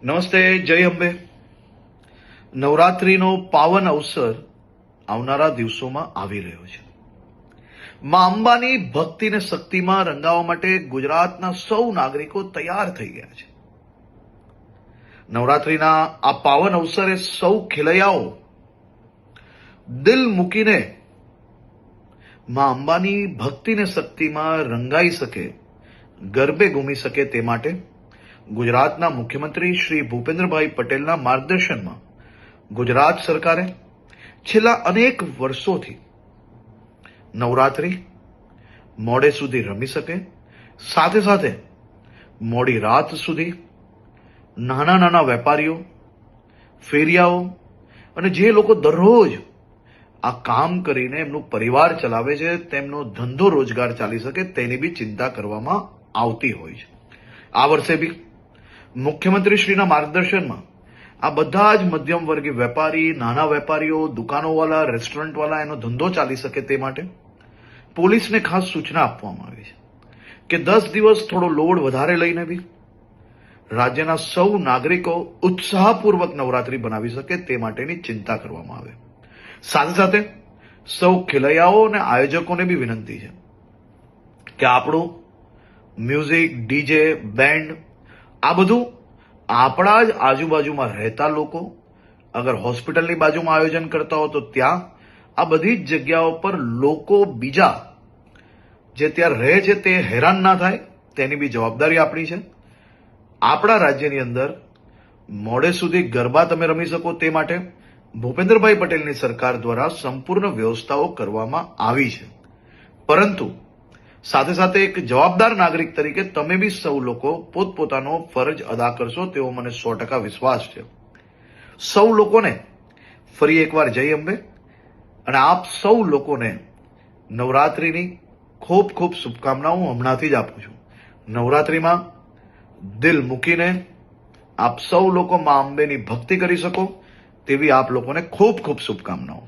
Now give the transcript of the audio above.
નમસ્તે, જય અંબે. નવરાત્રીનો પાવન અવસર આવનારા દિવસોમાં આવી રહ્યો છે. માં અંબાની ભક્તિ અને શક્તિમાં રંગાવા માટે ગુજરાતના સૌ નાગરિકો તૈયાર થઈ ગયા છે. નવરાત્રીના આ પાવન અવસરે સૌ ખેલૈયાઓ દિલ મૂકીને માં અંબાની ભક્તિ અને શક્તિમાં રંગાઈ શકે, ગરબે ઘૂમી શકે તે માટે ગુજરાતના મુખ્યમંત્રી શ્રી ભૂપેન્દ્રભાઈ પટેલના માર્ગદર્શનમાં ગુજરાત સરકારે છેલ્લા અનેક વર્ષોથી નવરાત્રી મોડે સુધી રમી શકે, સાથે સાથે મોડી રાત સુધી નાના નાના વેપારીઓ, ફેરિયાઓ અને જે લોકો દરરોજ આ કામ કરીને એમનું પરિવાર ચલાવે છે, તેમનો ધંધો રોજગાર ચાલી શકે તેની બી ચિંતા કરવામાં આવતી હોય છે. આ વર્ષે બી મુખ્યમંત્રીશ્રીના માર્ગદર્શનમાં આ બધા જ મધ્યમ વર્ગીય વેપારી, નાના વેપારીઓ, દુકાનોવાળા, રેસ્ટોરન્ટવાળા એનો ધંધો ચાલી શકે તે માટે પોલીસને ખાસ સૂચના આપવામાં આવી છે કે 10 દિવસ થોડો લોડ વધારે લઈને બી રાજ્યના સૌ નાગરિકો ઉત્સાહપૂર્વક નવરાત્રી બનાવી શકે તે માટેની ચિંતા કરવામાં આવે. સાથે સાથે સૌ ખેલૈયાઓ અને આયોજકોને બી વિનંતી છે કે આપણું મ્યુઝિક, ડીજે, બેન્ડ આ બધું આપણા જ આજુબાજુમાં રહેતા લોકો, અગર હોસ્પિટલની બાજુમાં આયોજન કરતા હો તો ત્યાં આ બધી જ જગ્યાઓ પર લોકો બીજા જે ત્યાં રહે છે તે હેરાન ના થાય તેની બી જવાબદારી આપણી છે. આપણા રાજ્યની અંદર મોડે સુધી ગરબા તમે રમી શકો તે માટે ભૂપેન્દ્રભાઈ પટેલની સરકાર દ્વારા સંપૂર્ણ વ્યવસ્થાઓ કરવામાં આવી છે. પરંતુ સાથે સાથે એક જવાબદાર નાગરિક તરીકે તમે બી સૌ લોકો પોતપોતાનો ફરજ અદા કરશો તેવો મને 100% વિશ્વાસ છે. સૌ લોકોને ફરી એકવાર જય અંબે અને આપ સૌ લોકોને નવરાત્રીની ખૂબ ખૂબ શુભકામનાઓ હમણાંથી જ આપું છું. નવરાત્રીમાં દિલ મૂકીને આપ સૌ લોકો માં અંબેની ભક્તિ કરી શકો તેવી આપ લોકોને ખૂબ ખૂબ શુભકામનાઓ.